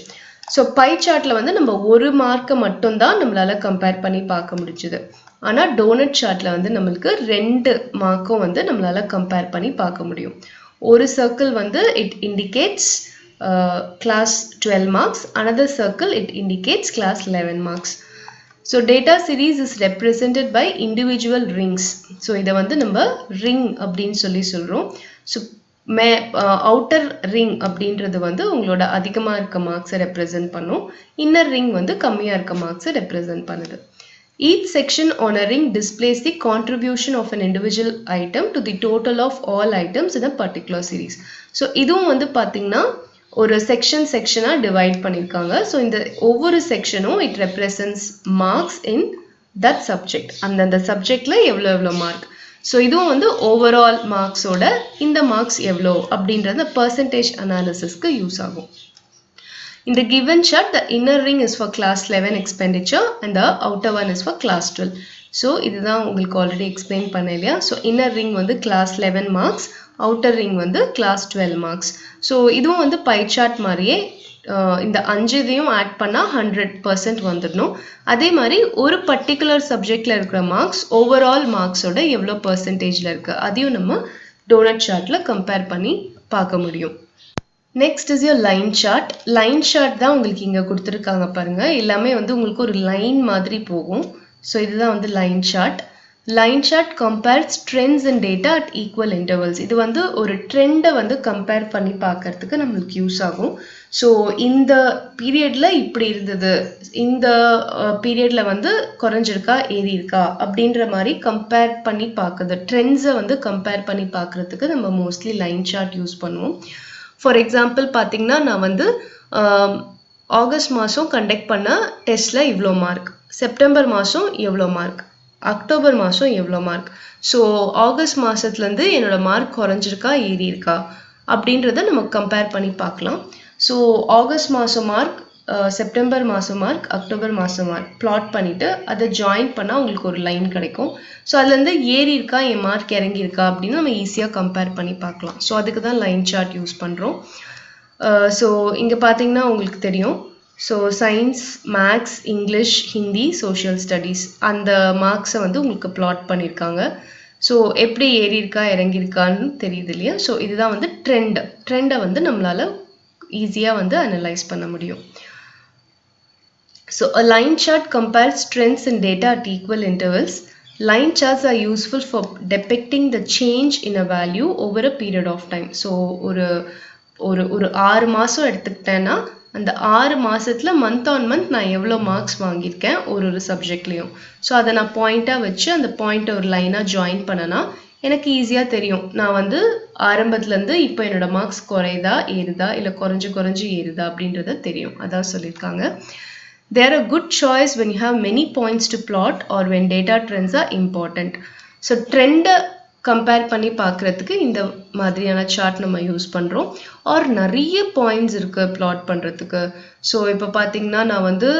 Speaker 1: ஸோ பை சார்ட்டில் வந்து நம்ம ஒரு மார்க்கை மட்டும்தான் நம்மளால் கம்பேர் பண்ணி பார்க்க முடிஞ்சுது. ஆனால் டோனட் சார்ட்டில் வந்து நம்மளுக்கு ரெண்டு மார்க்கும் வந்து நம்மளால் கம்பேர் பண்ணி பார்க்க முடியும். ஒரு சர்க்கிள் வந்து it indicates class 12 marks, another circle it indicates class 11 marks. So data series is represented by individual rings. So இதை வந்து நம்ம ring அப்படின்னு சொல்கிறோம். ஸோ அவுட்டர் ரிங் அப்படின்றது வந்து உங்களோட அதிகமாக இருக்க மார்க்ஸை ரெப்ரசன்ட் பண்ணும். இன்னர் ரிங் வந்து கம்மியாக இருக்க மார்க்ஸை ரெப்ரசன்ட் பண்ணுது. Each section on a ring displays the contribution of an individual item to the total of all items in a particular series. So இதுவும் வந்து பார்த்தீங்கன்னா ஒரு செக்ஷனாக டிவைட் பண்ணியிருக்காங்க. ஸோ இந்த ஒவ்வொரு செக்ஷனும் it represents marks in that subject. அந்தந்த சப்ஜெக்டில் எவ்வளோ மார்க். ஸோ இதுவும் வந்து ஓவரால் மார்க்ஸோட இந்த மார்க்ஸ் எவ்வளோ அப்படின்றத பர்சன்டேஜ் அனாலிசிஸ்க்கு யூஸ் ஆகும். In the given chart, the inner ring is for class 11 expenditure and the outer one is for class 12. So இதுதான் உங்களுக்கு ஆல்ரெடி எக்ஸ்பிளைன் பண்ண இல்லையா. ஸோ இன்னர் ரிங் வந்து கிளாஸ் 11 மார்க்ஸ், அவுட்டர் ரிங் வந்து class 12 marks. So இதுவும் வந்து pie chart மாதிரியே இந்த 5 இதையும் ஆட் பண்ணால் 100% வந்துடணும். அதே மாதிரி ஒரு பர்டிகுலர் சப்ஜெக்டில் இருக்கிற மார்க்ஸ் ஓவரால் மார்க்ஸோட எவ்வளோ பர்சன்டேஜில் இருக்குது அதையும் நம்ம டோனட் சார்ட்டில் கம்பேர் பண்ணி பார்க்க முடியும். Next is your line chart. Line chart தான் உங்களுக்கு இங்கே கொடுத்துருக்காங்க பாருங்கள். எல்லாமே வந்து உங்களுக்கு ஒரு லைன் மாதிரி போகும். ஸோ இதுதான் வந்து line chart. Line chart compares trends and data at equal intervals. இது வந்து ஒரு ட்ரெண்டை வந்து கம்பேர் பண்ணி பார்க்கறதுக்கு நம்மளுக்கு யூஸ் ஆகும். ஸோ இந்த பீரியடில் இப்படி இருந்தது, இந்த பீரியடில் வந்து குறைஞ்சிருக்கா ஏறி இருக்கா அப்படின்ற மாதிரி கம்பேர் பண்ணி பார்க்குறது. ட்ரெண்ட்ஸை வந்து கம்பேர் பண்ணி பார்க்குறதுக்கு நம்ம மோஸ்ட்லி லைன் சார்ட் யூஸ் பண்ணுவோம். ஃபார் எக்ஸாம்பிள் பார்த்தீங்கன்னா நான் வந்து ஆகஸ்ட் மாதம் கண்டக்ட் பண்ண டெஸ்ட்டில் இவ்வளோ மார்க், செப்டம்பர் மாதம் எவ்வளோ மார்க், அக்டோபர் மாதம் எவ்வளோ மார்க். ஸோ ஆகஸ்ட் மாதத்துலேருந்து என்னோட மார்க் குறைஞ்சிருக்கா ஏறி இருக்கா அப்படின்றத நம்ம கம்பேர் பண்ணி பார்க்கலாம். ஸோ ஆகஸ்ட் மாதம் மார்க், செப்டம்பர் மாதம் மார்க், அக்டோபர் மாதம் மார்க் பிளாட் பண்ணிவிட்டு அதை ஜாயின் பண்ணால் உங்களுக்கு ஒரு லைன் கிடைக்கும். ஸோ அதுலேருந்து ஏறி இருக்கா என் மார்க் இறங்கியிருக்கா அப்படின்னு நம்ம ஈஸியாக கம்பேர் பண்ணி பார்க்கலாம். ஸோ அதுக்கு தான் லைன் சார்ட் யூஸ் பண்ணுறோம். ஸோ இங்கே பார்த்தீங்கன்னா உங்களுக்கு தெரியும். So science, maths, English, Hindi, social studies அந்த மார்க்ஸை வந்து உங்களுக்கு பிளாட் பண்ணியிருக்காங்க. ஸோ எப்படி ஏறி இருக்கா இறங்கியிருக்கான்னு தெரியுது இல்லையா. ஸோ இதுதான் வந்து ட்ரெண்டை வந்து நம்மளால் ஈஸியாக வந்து அனலைஸ் பண்ண முடியும். So a line chart compares trends in data at equal intervals. Line charts are useful for depicting the change in a value over a period of time. So ஒரு 6 மாதம் எடுத்துக்கிட்டேன்னா அந்த 6 மாதத்தில் மந்த் ஆன் மந்த் நான் எவ்வளோ marks வாங்கியிருக்கேன் ஒரு சப்ஜெக்ட்லேயும். So அதை நான் பாயிண்ட்டாக வச்சு அந்த பாயிண்ட்டை ஒரு லைனாக ஜாயின் பண்ணனா எனக்கு ஈஸியாக தெரியும் நான் வந்து ஆரம்பத்துலேருந்து இப்போ என்னோட மார்க்ஸ் குறையுதா ஏறுதா இல்லை குறைஞ்சு ஏறுதா அப்படின்றத தெரியும். அதான் சொல்லியிருக்காங்க. They are a good choice when you have many points to plot or when data trends are important. So trend compare பண்ணி பார்க்குறதுக்கு இந்த மாதிரியான சார்ட் நம்ம யூஸ் பண்ணுறோம். ஆர் நிறைய பாயிண்ட்ஸ் இருக்குது பிளாட் பண்ணுறதுக்கு. ஸோ இப்போ பார்த்தீங்கன்னா நான் வந்து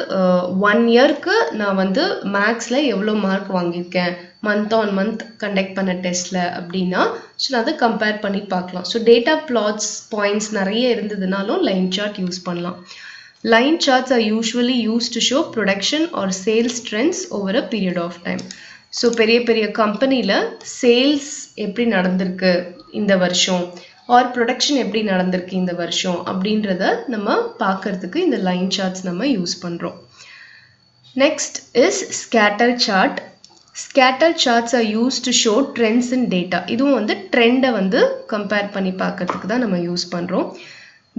Speaker 1: 1 இயர்க்கு நான் வந்து மேக்ஸில் எவ்வளோ மார்க் வாங்கியிருக்கேன் மந்த் ஆன் மந்த் கண்டக்ட் பண்ண டெஸ்ட்டில் அப்படின்னா ஸோ நான் அதை கம்பேர் பண்ணி பார்க்கலாம். ஸோ டேட்டா பிளாட்ஸ் பாயிண்ட்ஸ் நிறைய இருந்ததுனாலும் லைன் சார்ட் யூஸ் பண்ணலாம். Line charts are usually used to show production or sales trends over a period of time. So பெரிய கம்பெனியில் சேல்ஸ் எப்படி நடந்திருக்கு இந்த வருஷம் ஆர் ப்ரொடக்ஷன் எப்படி நடந்திருக்கு இந்த வருஷம் அப்படின்றத நம்ம பார்க்கறதுக்கு இந்த லைன் சார்ட்ஸ் நம்ம யூஸ் பண்ணுறோம். Next is scatter chart. Scatter charts are use to show trends in data. இதுவும் வந்து ட்ரெண்டை வந்து கம்பேர் பண்ணி பார்க்கறதுக்கு தான் நம்ம யூஸ் பண்ணுறோம்.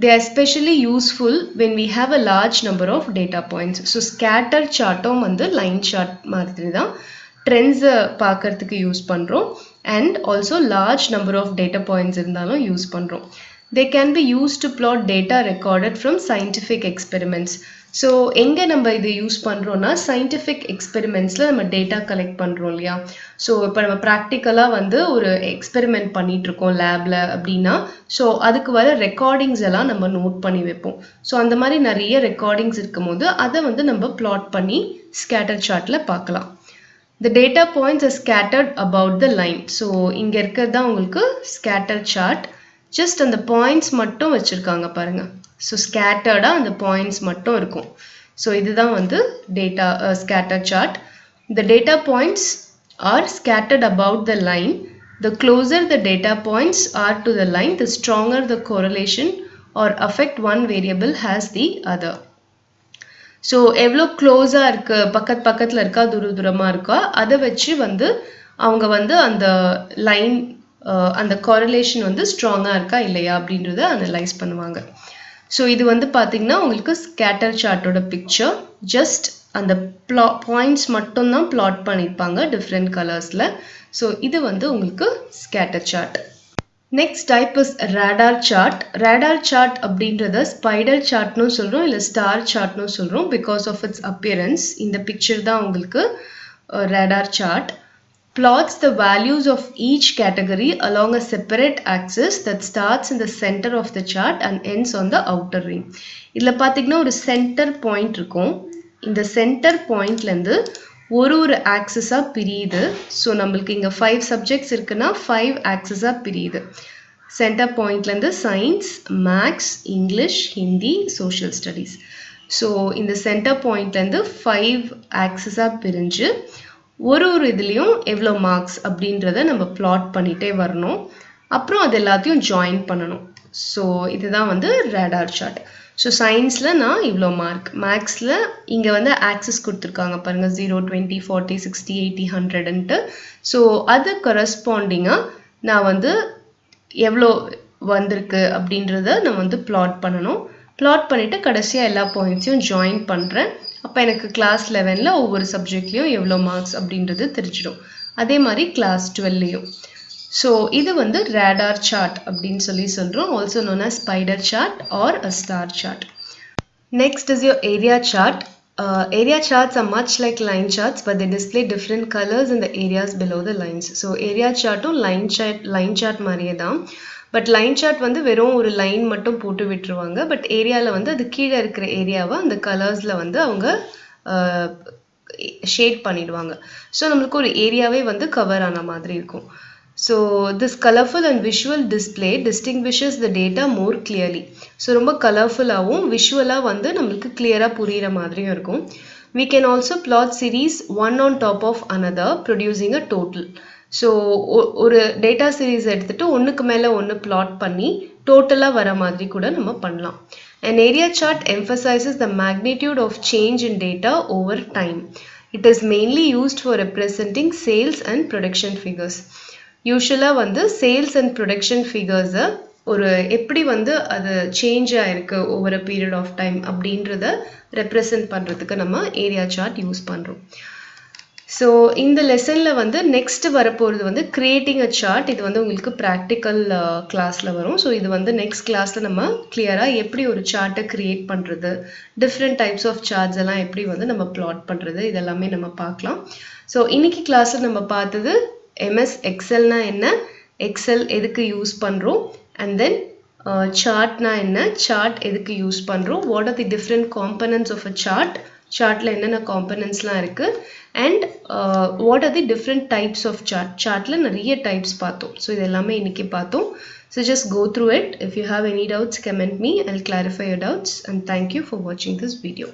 Speaker 1: They are especially useful when we have a large number of data points. So scatter chartum வந்து line chart மாதிரி தான் trends பார்க்கறதுக்கு யூஸ் பண்ணுறோம் and also large number of data points இருந்தாலும் யூஸ் பண்ணுறோம். they can be used to plot data recorded from scientific experiments. So எங்கே நம்ம இது யூஸ் பண்ணுறோன்னா சயின்டிஃபிக் எக்ஸ்பெரிமெண்ட்ஸில் நம்ம டேட்டா கலெக்ட் பண்ணுறோம் இல்லையா. ஸோ இப்போ நம்ம ப்ராக்டிக்கலாக வந்து ஒரு எக்ஸ்பெரிமெண்ட் பண்ணிகிட்ருக்கோம் லேபில் அப்படின்னா, ஸோ அதுக்கு வர ரெக்கார்டிங்ஸ் எல்லாம் நம்ம நோட் பண்ணி வைப்போம். ஸோ அந்த மாதிரி நிறைய ரெக்கார்டிங்ஸ் இருக்கும் போது அதை வந்து நம்ம பிளாட் பண்ணி ஸ்கேட்டர் சார்ட்டில் பார்க்கலாம். The data points are scattered about the line. So இங்கே இருக்கிறது தான் உங்களுக்கு ஸ்கேட்டர் சார்ட். ஜஸ்ட் அந்த பாயிண்ட்ஸ் மட்டும் வச்சுருக்காங்க பாருங்கள். ஸோ ஸ்கேட்டர்டாக அந்த பாயிண்ட்ஸ் மட்டும் இருக்கும். ஸோ இதுதான் வந்து data scatter chart. The data points are scattered about the line. The closer the data points are to the line, the stronger the correlation or affect one variable has the other. So எவ்வளோ க்ளோஸாக இருக்குது, பக்கத்தில் இருக்கா, தூரமாக இருக்கா, அதை வச்சு வந்து அவங்க வந்து அந்த லைன் அந்த காரலேஷன் வந்து ஸ்ட்ராங்காக இருக்கா இல்லையா அப்படின்றத அனலைஸ் பண்ணுவாங்க. ஸோ இது வந்து பார்த்திங்கன்னா உங்களுக்கு ஸ்கேட்டர் சார்ட்டோட பிக்சர். ஜஸ்ட் அந்த பாயிண்ட்ஸ் மட்டும்தான் பிளாட் பண்ணியிருப்பாங்க டிஃப்ரெண்ட் கலர்ஸில். ஸோ இது வந்து உங்களுக்கு scatter chart. Next type is radar chart. Radar chart அப்படின்றத ஸ்பைடர் சார்ட்னு சொல்கிறோம், இல்லை ஸ்டார் சார்ட்னு சொல்கிறோம், பிகாஸ் ஆஃப் இட்ஸ் அப்பியரன்ஸ். இந்த பிக்சர் தான் உங்களுக்கு radar chart. Plots the values of each category along a separate axis that starts in the center of the chart and ends on the outer ring. இதில் பார்த்தீங்கன்னா ஒரு centre point இருக்கும். இந்த centre பாயிண்ட்லேருந்து ஒரு ஆக்சிஸாக பிரியுது. ஸோ நம்மளுக்கு இங்கே 5 சப்ஜெக்ட்ஸ் இருக்குன்னா 5 ஆக்சிஸாக பிரியுது. சென்டர் பாயிண்ட்லேருந்து science, maths, English, Hindi, social studies. So இந்த சென்டர் பாயிண்ட்லேருந்து 5 ஆக்சிஸாக பிரிஞ்சு ஒரு இதுலேயும் எவ்வளோ மார்க்ஸ் அப்படின்றத நம்ம பிளாட் பண்ணிகிட்டே வரணும். அப்புறம் அது எல்லாத்தையும் ஜாயின் பண்ணணும். ஸோ இதுதான் வந்து ரேடார் சார்ட். ஸோ சயின்ஸில் நான் இவ்வளோ மார்க், மேக்ஸில் இங்கே வந்து ஆக்சஸ் கொடுத்துருக்காங்க பாருங்கள், 0, 20, 40, 60, 80, 100ன்ட்டு. ஸோ அது கரஸ்பாண்டிங்காக நான் வந்து எவ்வளோ வந்திருக்கு அப்படின்றத நான் வந்து பிளாட் பண்ணணும். பிளாட் பண்ணிவிட்டு கடைசியாக எல்லா பாயிண்ட்ஸையும் ஜாயின் பண்ணுறேன். அப்போ எனக்கு கிளாஸ் 11ல் ஒவ்வொரு சப்ஜெக்ட்லேயும் எவ்வளோ மார்க்ஸ் அப்படின்றது தெரிஞ்சிடும். அதே மாதிரி கிளாஸ் 12லையும். ஸோ இது வந்து ரேடார் சார்ட் அப்படின்னு சொல்கிறோம். Also known as spider chart or a star chart. Next is your area chart. Area charts are much like line charts, but they display different colors in the areas below the lines. So area chartum line chart மாதிரியே தான். But line chart வந்து வெறும் ஒரு line மட்டும் போட்டு விட்டுருவாங்க. But ஏரியாவில் வந்து அது கீழே இருக்கிற ஏரியாவை அந்த கலர்ஸில் வந்து அவங்க ஷேட் பண்ணிடுவாங்க. ஸோ நம்மளுக்கு ஒரு ஏரியாவே வந்து கவர் ஆன மாதிரி இருக்கும். So this colourful and visual display distinguishes the data more clearly. So ரொம்ப கலர்ஃபுல்லாகவும் விஷுவலாக வந்து நம்மளுக்கு கிளியராக புரிகிற மாதிரியும் இருக்கும். We can also plot series one on top of another, producing a total. So ஒரு டேட்டா சீரீஸ் எடுத்துகிட்டு ஒன்றுக்கு மேலே ஒன்று பிளாட் பண்ணி டோட்டலாக வர மாதிரி கூட நம்ம பண்ணலாம். An area chart emphasizes the magnitude of change in data over time. It is mainly used for representing sales and production figures. யூஸ்வலாக வந்து சேல்ஸ் அண்ட் ப்ரொடக்ஷன் ஃபிகர்ஸை ஒரு எப்படி வந்து அது சேஞ்ச் ஆகிருக்கு over a period of time அப்படின்றத represent பண்ணுறதுக்கு நம்ம ஏரியா சார்ட் யூஸ் பண்ணுறோம். ஸோ இந்த லெசனில் வந்து நெக்ஸ்ட் வரப்போகிறது வந்து கிரியேட்டிங் அ சார்ட். இது வந்து உங்களுக்கு ப்ராக்டிக்கல் கிளாஸில் வரும். ஸோ இது வந்து நெக்ஸ்ட் கிளாஸில் நம்ம கிளியராக எப்படி ஒரு சார்ட்டை க்ரியேட் பண்ணுறது, டிஃப்ரெண்ட் டைப்ஸ் ஆஃப் சார்ட்ஸ் எல்லாம் எப்படி வந்து நம்ம பிளாட் பண்ணுறது, இதெல்லாமே நம்ம பார்க்கலாம். ஸோ இன்னைக்கு கிளாஸில் நம்ம பார்த்தது எம்எஸ் எக்ஸல்னா என்ன, எக்ஸல் எதுக்கு யூஸ் பண்ணுறோம், அண்ட் தென் சார்ட்னா என்ன, சார்ட் எதுக்கு யூஸ் பண்ணுறோம், what are the different components of a chart, சார்ட்டில் என்னென்ன காம்பனன்ட்ஸ்லாம் இருக்குது, and what are the different types of chart. சார்ட்டில் நிறைய டைப்ஸ் பார்த்தோம். ஸோ இது எல்லாமே இன்றைக்கி பார்த்தோம். So just go through it. If you have any doubts, comment me. I'll clarify your doubts. And thank you for watching this video.